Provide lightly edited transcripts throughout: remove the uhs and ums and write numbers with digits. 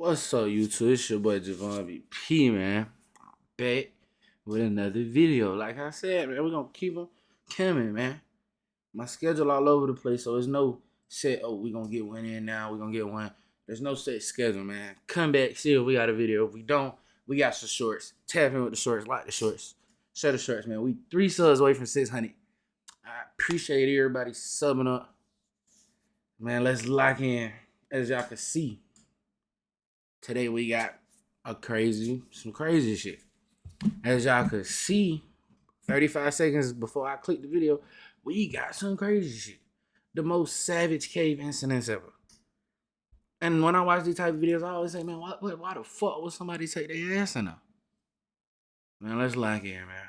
What's up, YouTube? It's your boy Javon VP, man. Back with another video. Like I said, man, we're gonna keep them coming, man. My schedule all over the place, so there's no set. Oh, we're gonna get one in now. We're gonna get one. There's no set schedule, man. Come back, see if we got a video. If we don't, we got some shorts. Tap in with the shorts, like the shorts. Share the shorts, man. We 3 subs away from 600. I appreciate everybody subbing up, man. Let's lock in. As y'all can see, today we got some crazy shit. As y'all could see, 35 seconds before I click the video, we got some crazy shit. The most savage cave incidents ever. And when I watch these type of videos, I always say, man, why the fuck would somebody take their ass in them? Man, let's lock in, man.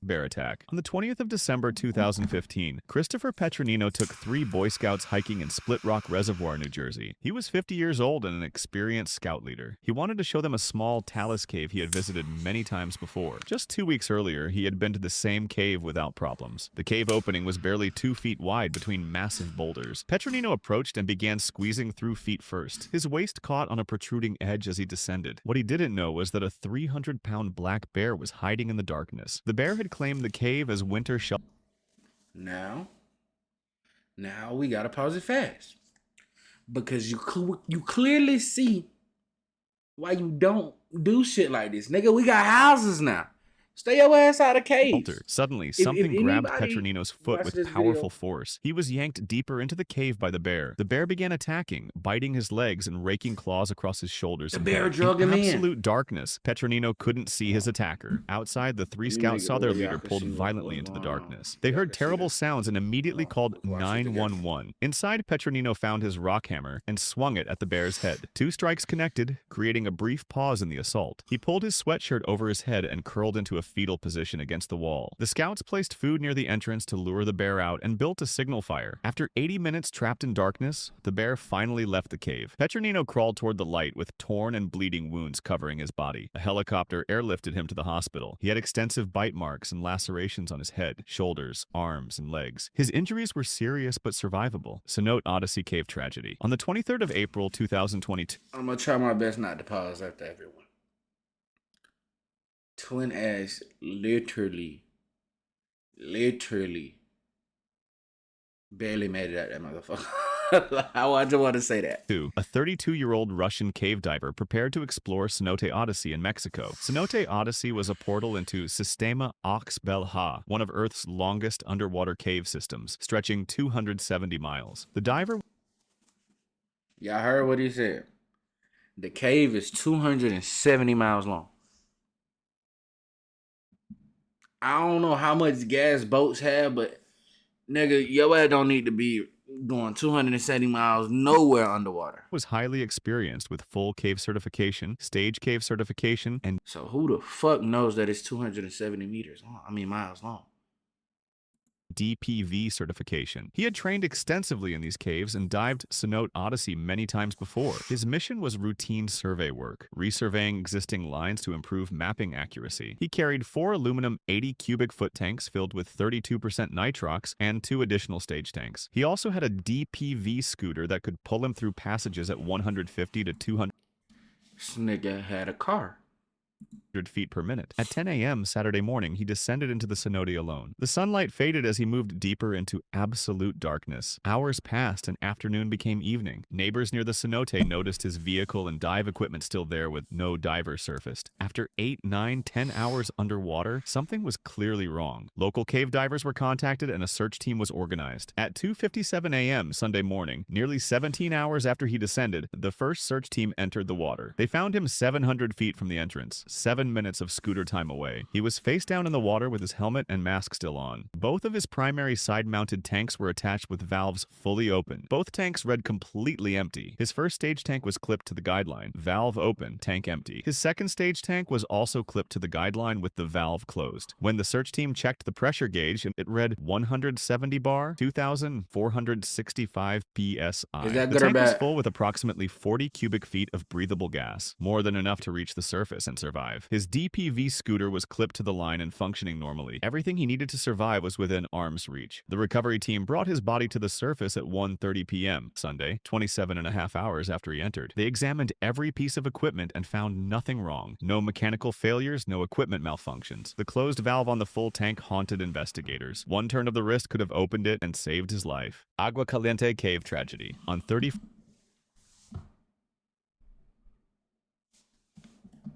Bear attack. On the 20th of December 2015, Christopher Petronino took 3 Boy Scouts hiking in Split Rock Reservoir, New Jersey. He was 50 years old and an experienced scout leader. He wanted to show them a small talus cave he had visited many times before. Just 2 weeks earlier, he had been to the same cave without problems. The cave opening was barely 2 feet wide between massive boulders. Petronino approached and began squeezing through feet first. His waist caught on a protruding edge as he descended. What he didn't know was that a 300-pound black bear was hiding in the darkness. The bear had claimed the cave as winter shelter. Now we gotta pause it fast, because you clearly see why you don't do shit like this, nigga. We got houses now. Stay your ass out of caves. Suddenly, something grabbed Petronino's foot with powerful force. He was yanked deeper into the cave by the bear. The bear began attacking, biting his legs and raking claws across his shoulders. The bear drug him in. In absolute darkness, Petronino couldn't see his attacker. Outside, the 3 scouts saw their leader pulled violently into the darkness. They heard terrible sounds and immediately called 911. Inside, Petronino found his rock hammer and swung it at the bear's head. 2 strikes connected, creating a brief pause in the assault. He pulled his sweatshirt over his head and curled into a fetal position against the wall. The scouts placed food near the entrance to lure the bear out and built a signal fire. After 80 minutes trapped in darkness, the bear finally left the cave. Petronino crawled toward the light with torn and bleeding wounds covering his body. A helicopter airlifted him to the hospital. He had extensive bite marks and lacerations on his head, shoulders, arms, and legs. His injuries were serious but survivable. Cenote Odyssey Cave Tragedy. On the 23rd of April 2022. I'm gonna try my best not to pause after everyone. Twin ass literally barely made it out that motherfucker. I just want to say that. 2. A 32-year-old Russian cave diver prepared to explore Cenote Odyssey in Mexico. Cenote Odyssey was a portal into Sistema Ox-Belha, one of Earth's longest underwater cave systems, stretching 270 miles. The diver... Y'all heard what he said. The cave is 270 miles long. I don't know how much gas boats have, but nigga, your ass don't need to be going 270 miles nowhere underwater. Was highly experienced with full cave certification, stage cave certification, and... So who the fuck knows that it's 270 miles long? DPV certification. He had trained extensively in these caves and dived Cenote Odyssey many times before. His mission was routine survey work, resurveying existing lines to improve mapping accuracy. He carried 4 aluminum 80 cubic foot tanks filled with 32% nitrox and 2 additional stage tanks. He also had a DPV scooter that could pull him through passages at 150 to 200. This nigga had a car. Feet per minute. At 10 a.m. Saturday morning, he descended into the cenote alone. The sunlight faded as he moved deeper into absolute darkness. Hours passed and afternoon became evening. Neighbors near the cenote noticed his vehicle and dive equipment still there with no diver surfaced. After 8, 9, 10 hours underwater, something was clearly wrong. Local cave divers were contacted and a search team was organized. At 2:57 a.m. Sunday morning, nearly 17 hours after he descended, the first search team entered the water. They found him 700 feet from the entrance, 7 minutes of scooter time away. He was face down in the water with his helmet and mask still on. Both of his primary side-mounted tanks were attached with valves fully open. Both tanks read completely empty. His first stage tank was clipped to the guideline, valve open, tank empty. His second stage tank was also clipped to the guideline with the valve closed. When the search team checked the pressure gauge, it read 170 bar, 2,465 psi. Is that the good or tank was bad? full with approximately 40 cubic feet of breathable gas, more than enough to reach the surface and survive. His DPV scooter was clipped to the line and functioning normally. Everything he needed to survive was within arm's reach. The recovery team brought his body to the surface at 1:30 p.m. Sunday, 27.5 hours after he entered. They examined every piece of equipment and found nothing wrong. No mechanical failures, no equipment malfunctions. The closed valve on the full tank haunted investigators. One turn of the wrist could have opened it and saved his life. Agua Caliente Cave tragedy. On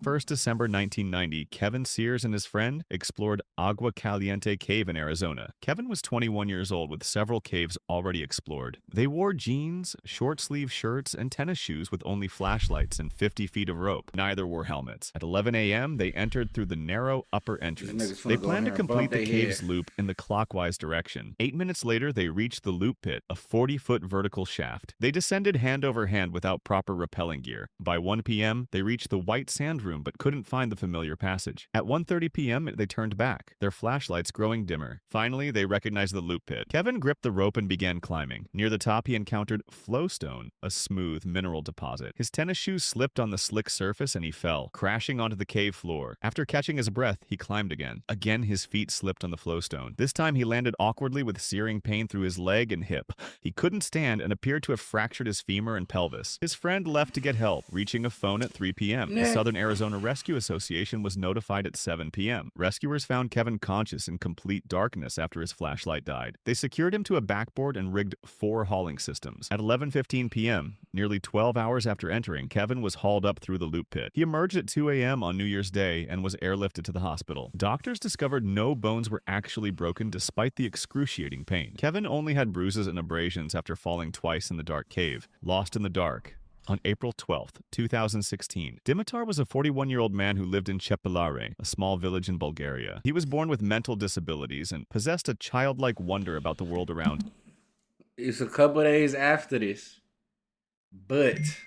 1st December 1990, Kevin Sears and his friend explored Agua Caliente Cave in Arizona. Kevin was 21 years old with several caves already explored. They wore jeans, short-sleeve shirts, and tennis shoes with only flashlights and 50 feet of rope. Neither wore helmets. At 11 a.m., they entered through the narrow upper entrance. They planned to complete the cave's loop in the clockwise direction. 8 minutes later, they reached the loop pit, a 40-foot vertical shaft. They descended hand over hand without proper rappelling gear. By 1 p.m., they reached the white sand room but couldn't find the familiar passage. At 1:30 p.m., they turned back, their flashlights growing dimmer. Finally, they recognized the loop pit. Kevin gripped the rope and began climbing. Near the top, he encountered flowstone, a smooth mineral deposit. His tennis shoes slipped on the slick surface and he fell, crashing onto the cave floor. After catching his breath, he climbed again. Again, his feet slipped on the flowstone. This time, he landed awkwardly with searing pain through his leg and hip. He couldn't stand and appeared to have fractured his femur and pelvis. His friend left to get help, reaching a phone at 3 p.m. The Southern Arizona Rescue Association was notified at 7 p.m. Rescuers found Kevin conscious in complete darkness after his flashlight died. They secured him to a backboard and rigged 4 hauling systems. At 11:15 p.m., nearly 12 hours after entering, Kevin was hauled up through the loop pit. He emerged at 2 a.m. on New Year's Day and was airlifted to the hospital. Doctors discovered no bones were actually broken despite the excruciating pain. Kevin only had bruises and abrasions after falling twice in the dark cave. Lost in the dark. On April 12, 2016, Dimitar was a 41-year-old man who lived in Chepelare, a small village in Bulgaria. He was born with mental disabilities and possessed a childlike wonder about the world around him. It's a couple days after this, but it's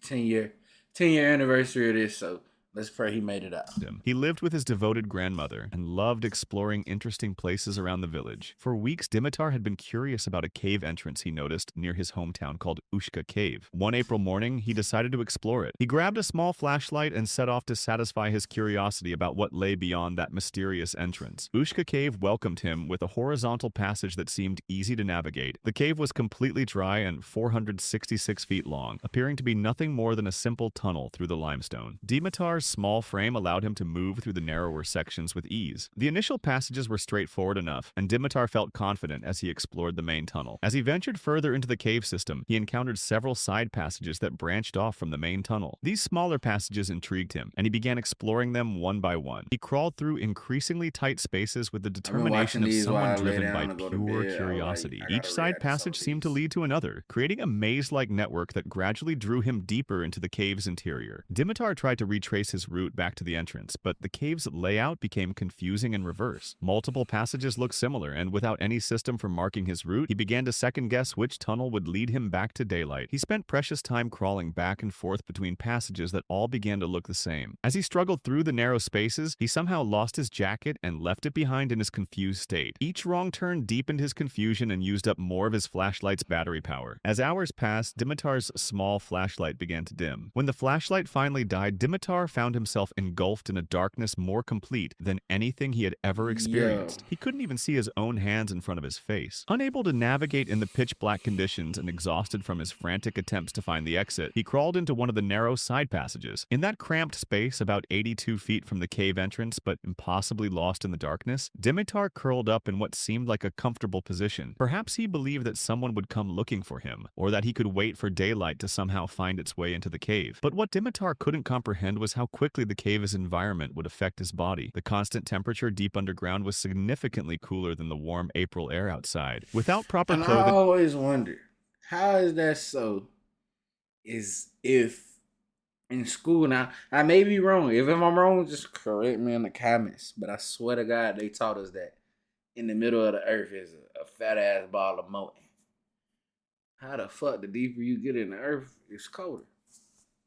the 10-year anniversary of this, so let's pray he made it out. He lived with his devoted grandmother and loved exploring interesting places around the village. For weeks, Dimitar had been curious about a cave entrance he noticed near his hometown called Ushka Cave. One April morning, he decided to explore it. He grabbed a small flashlight and set off to satisfy his curiosity about what lay beyond that mysterious entrance. Ushka Cave welcomed him with a horizontal passage that seemed easy to navigate. The cave was completely dry and 466 feet long, appearing to be nothing more than a simple tunnel through the limestone. Dimitar's small frame allowed him to move through the narrower sections with ease. The initial passages were straightforward enough, and Dimitar felt confident as he explored the main tunnel. As he ventured further into the cave system, he encountered several side passages that branched off from the main tunnel. These smaller passages intrigued him, and he began exploring them one by one. He crawled through increasingly tight spaces with the determination of someone driven by pure curiosity. Each side passage seemed to lead to another, creating a maze-like network that gradually drew him deeper into the cave's interior. Dimitar tried to retrace his route back to the entrance, but the cave's layout became confusing in reverse. Multiple passages looked similar, and without any system for marking his route, he began to second-guess which tunnel would lead him back to daylight. He spent precious time crawling back and forth between passages that all began to look the same. As he struggled through the narrow spaces, he somehow lost his jacket and left it behind in his confused state. Each wrong turn deepened his confusion and used up more of his flashlight's battery power. As hours passed, Dimitar's small flashlight began to dim. When the flashlight finally died, Dimitar found himself engulfed in a darkness more complete than anything he had ever experienced. He couldn't even see his own hands in front of his face. Unable to navigate in the pitch-black conditions and exhausted from his frantic attempts to find the exit, he crawled into one of the narrow side passages. In that cramped space, about 82 feet from the cave entrance, but impossibly lost in the darkness, Dimitar curled up in what seemed like a comfortable position. Perhaps he believed that someone would come looking for him, or that he could wait for daylight to somehow find its way into the cave. But what Dimitar couldn't comprehend was how quickly the cave's environment would affect his body. The constant temperature deep underground was significantly cooler than the warm April air outside. Without proper clothing, I always wonder, how is that so? Is if in school, now I may be wrong. If I'm wrong, just correct me in the comments. But I swear to God, they taught us that in the middle of the earth is a fat ass ball of molten. How the fuck, the deeper you get in the earth, it's colder.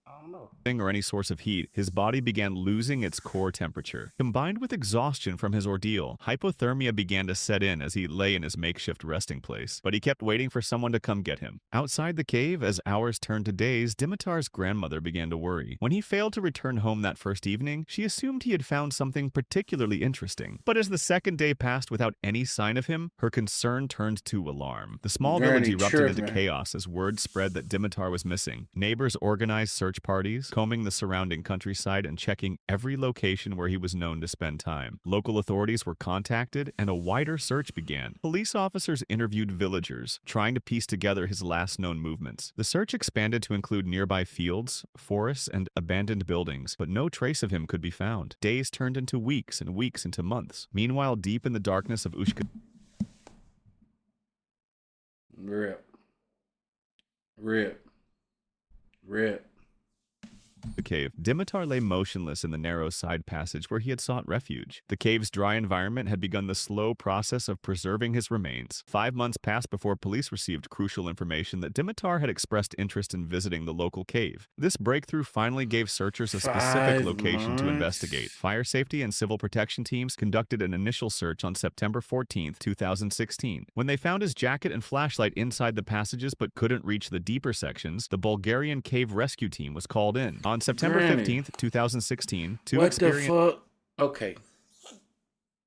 I don't know. Or any source of heat, his body began losing its core temperature. Combined with exhaustion from his ordeal, hypothermia began to set in as he lay in his makeshift resting place. But he kept waiting for someone to come get him. Outside the cave, as hours turned to days, Dimitar's grandmother began to worry. When he failed to return home that first evening, she assumed he had found something particularly interesting. But as the second day passed without any sign of him, her concern turned to alarm. The small village Granny erupted into tripping. chaos as word spread that Dimitar was missing. Neighbors organized search parties, combing the surrounding countryside and checking every location where he was known to spend time. Local authorities were contacted and a wider search began. Police officers interviewed villagers, trying to piece together his last known movements. The search expanded to include nearby fields, forests, and abandoned buildings, but no trace of him could be found. Days turned into weeks and weeks into months. Meanwhile, deep in the darkness of Ushka Rip. Rip. Rip. cave, Dimitar lay motionless in the narrow side passage where he had sought refuge. The cave's dry environment had begun the slow process of preserving his remains. 5 months passed before police received crucial information that Dimitar had expressed interest in visiting the local cave. This breakthrough finally gave searchers a specific 5 location to months? investigate. Fire safety and civil protection teams conducted an initial search on September 14, 2016. When they found his jacket and flashlight inside the passages but couldn't reach the deeper sections, the Bulgarian cave rescue team was called in. On September Granny. 15th, 2016, two What experienced... the fuck? Okay.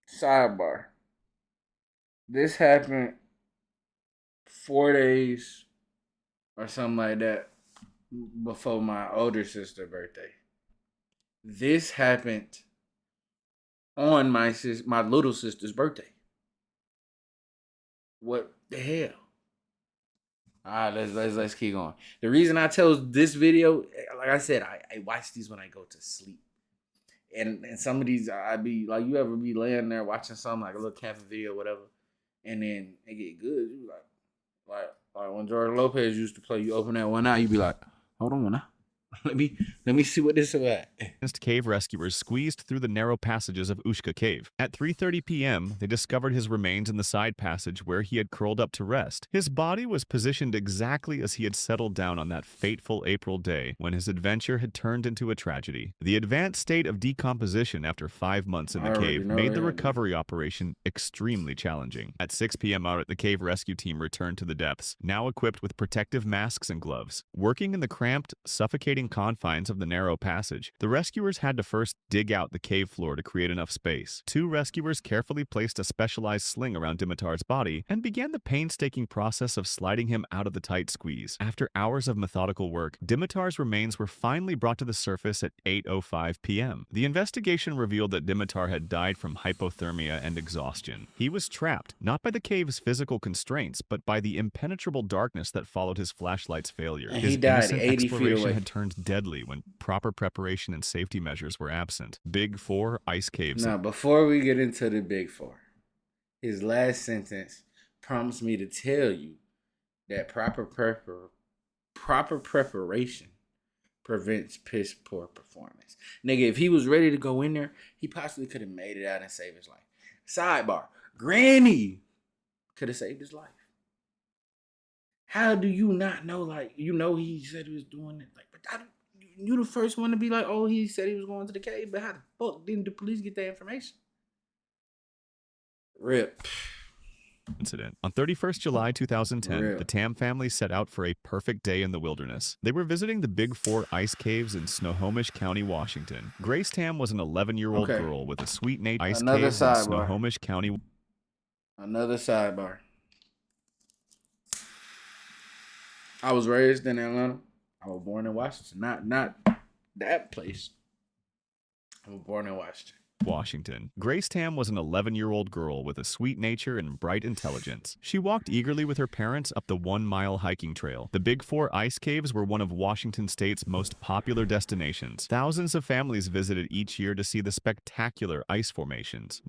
Sidebar. This happened 4 days or something like that before my older sister's birthday. This happened on my little sister's birthday. What the hell? All right, let's keep going. The reason I tell this video, like I said, I watch these when I go to sleep. And some of these, I be like, you ever be laying there watching something like a little camping video, or whatever, and then it get good. You like when George Lopez used to play, you open that one eye, you be like, hold on now. Let me see what this is about. Cave rescuers squeezed through the narrow passages of Ushka Cave. At 3:30 p.m., they discovered his remains in the side passage where he had curled up to rest. His body was positioned exactly as he had settled down on that fateful April day when his adventure had turned into a tragedy. The advanced state of decomposition after 5 months in the cave made the recovery operation extremely challenging. At 6 p.m., the cave rescue team returned to the depths, now equipped with protective masks and gloves. Working in the cramped, suffocating confines of the narrow passage, the rescuers had to first dig out the cave floor to create enough space. 2 rescuers carefully placed a specialized sling around Dimitar's body and began the painstaking process of sliding him out of the tight squeeze. After hours of methodical work, Dimitar's remains were finally brought to the surface at 8:05 p.m. The investigation revealed that Dimitar had died from hypothermia and exhaustion. He was trapped, not by the cave's physical constraints, but by the impenetrable darkness that followed his flashlight's failure. And His he died innocent 80 feet exploration away. had turned deadly when proper preparation and safety measures were absent. Big 4 ice caves. Now, before we get into the big 4, his last sentence prompts me to tell you that proper preparation prevents piss poor performance. Nigga, if he was ready to go in there, he possibly could have made it out and saved his life. Sidebar, Granny could have saved his life. How do you not know? Like, you know, he said he was doing it. Like, but you the first one to be like, oh, he said he was going to the cave. But how the fuck didn't the police get that information? Rip. Incident. On 31st July 2010, Real. the Tam family set out for a perfect day in the wilderness. They were visiting the Big 4 ice caves in Snohomish County, Washington. Grace Tam was an 11-year-old Okay. girl with a sweet nature. Ice Another caves in sidebar. Snohomish County. Another sidebar. I was raised in Atlanta. I was born in Washington. Not that place. I was born in Washington. Grace Tam was an 11-year-old girl with a sweet nature and bright intelligence. She walked eagerly with her parents up the 1-mile hiking trail. The Big 4 ice caves were one of Washington State's most popular destinations. Thousands of families visited each year to see the spectacular ice formations.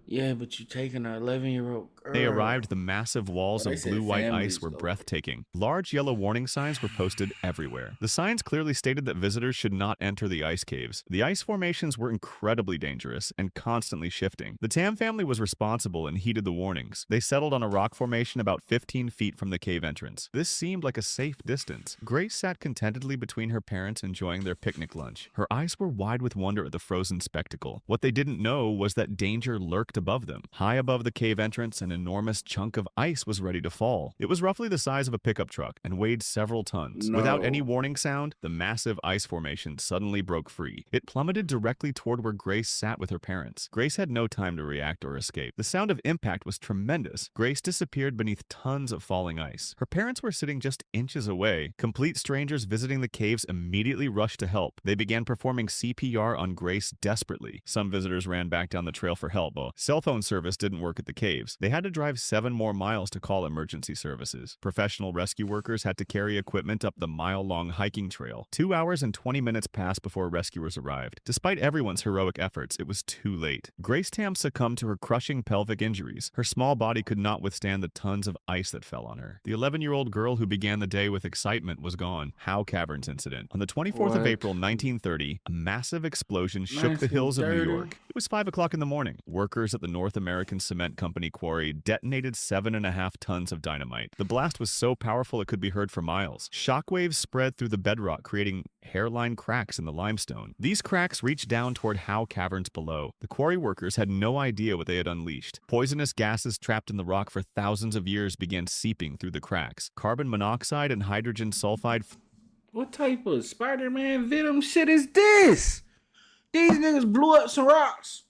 Yeah, but you taking an 11-year-old They arrived, the massive walls But they of said blue-white ice families were go. breathtaking. Large yellow warning signs were posted everywhere. The signs clearly stated that visitors should not enter the ice caves. The ice formations were incredibly dangerous and constantly shifting. The Tam family was responsible and heeded the warnings. They settled on a rock formation about 15 feet from the cave entrance. This seemed like a safe distance. Grace sat contentedly between her parents, enjoying their picnic lunch. Her eyes were wide with wonder at the frozen spectacle. What they didn't know was that danger lurked above them. High above the cave entrance, an enormous chunk of ice was ready to fall. It was roughly the size of a pickup truck and weighed several tons. Without any No. warning sound, the massive ice formation suddenly broke free. It plummeted directly toward where Grace sat with her parents. Grace had no time to react or escape. The sound of impact was tremendous. Grace disappeared beneath tons of falling ice. Her parents were sitting just inches away. Complete strangers visiting the caves immediately rushed to help. They began performing CPR on Grace desperately. Some visitors ran back down the trail for help. Cell phone service didn't work at the caves. They had to drive 7 more miles to call emergency services. Professional rescue workers had to carry equipment up the mile-long hiking trail. 2 hours and 20 minutes passed before rescuers arrived. Despite everyone's heroic efforts, it was too late. Grace Tam succumbed to her crushing pelvic injuries. Her small body could not withstand the tons of ice that fell on her. The 11-year-old girl who began the day with excitement was gone. Howe Caverns incident. On the 24th of What? April 1930, a massive explosion shook the hills of New 1930? York. It was 5 o'clock in the morning. Workers at the North American Cement Company quarry detonated 7.5 tons of dynamite. The blast was so powerful it could be heard for miles. Shockwaves spread through the bedrock, creating hairline cracks in the limestone. These cracks reached down toward Howe Caverns below. The quarry workers had no idea what they had unleashed. Poisonous gases trapped in the rock for thousands of years began seeping through the cracks. Carbon monoxide and hydrogen sulfide What type of Spider-Man Venom shit is this? These niggas blew up some rocks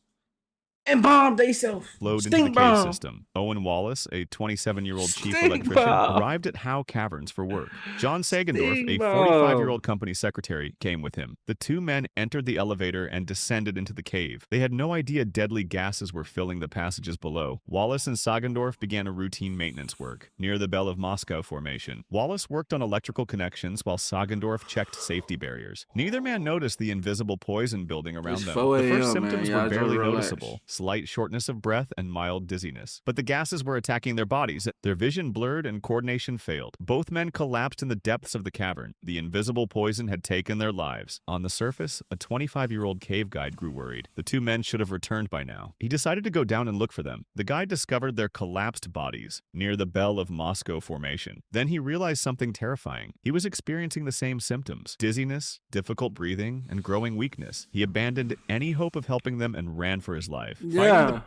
and bombed themselves. flowed into the Stink cave bomb. system. Owen Wallace, a 27-year-old chief Stink electrician, bomb. arrived at Howe Caverns for work. John Sagendorf, a Stink bomb. 45-year-old company secretary, came with him. The two men entered the elevator and descended into the cave. They had no idea deadly gases were filling the passages below. Wallace and Sagendorf began a routine maintenance work near the Belle of Moscow formation. Wallace worked on electrical connections while Sagendorf checked safety barriers. Neither man noticed the invisible poison building around It's them. 4 The first a.m., symptoms man. were Y'all just barely relax. noticeable. Slight shortness of breath and mild dizziness. But the gases were attacking their bodies. Their vision blurred and coordination failed. Both men collapsed in the depths of the cavern. The invisible poison had taken their lives. On the surface, a 25-year-old cave guide grew worried. The two men should have returned by now. He decided to go down and look for them. The guide discovered their collapsed bodies near the Belle of Moscow formation. Then he realized something terrifying. He was experiencing the same symptoms: dizziness, difficult breathing, and growing weakness. He abandoned any hope of helping them and ran for his life. Finding the Yeah.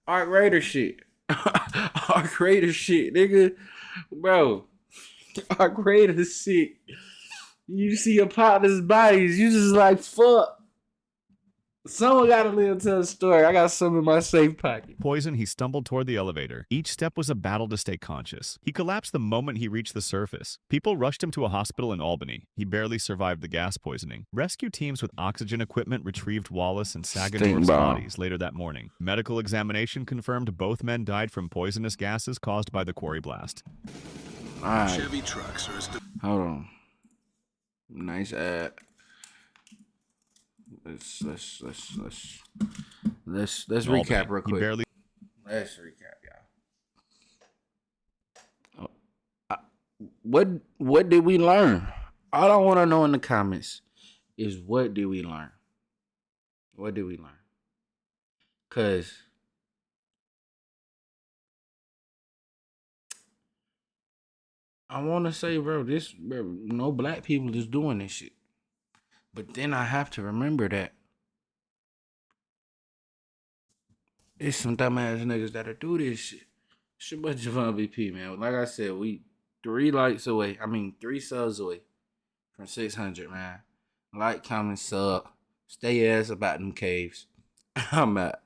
Arc Raider shit. Arc Raider shit, nigga. Bro. Arc Raider shit. You see your partner's bodies, you just like, fuck. Someone gotta live to tell a story. I got some in my safe pocket. poison, he stumbled toward the elevator. Each step was a battle to stay conscious. He collapsed the moment he reached the surface. People rushed him to a hospital in Albany. He barely survived the gas poisoning. Rescue teams with oxygen equipment retrieved Wallace and Sagendorf's bomb. bodies later that morning. Medical examination confirmed both men died from poisonous gases caused by the quarry blast. Alright, Chevy trucks are hold on. Nice ad. Let's In recap Albany. real He quick. barely Let's recap, y'all. What did we learn? All I want to know in the comments is, what did we learn? What did we learn? Cause I want to say, bro, no black people is doing this shit. But then I have to remember that it's some dumbass niggas that'll do this shit. It's your boy Javon BP, man. Like I said, we 3 subs away from 600, man. Like, comment, sub. Stay ass about them caves. I'm out.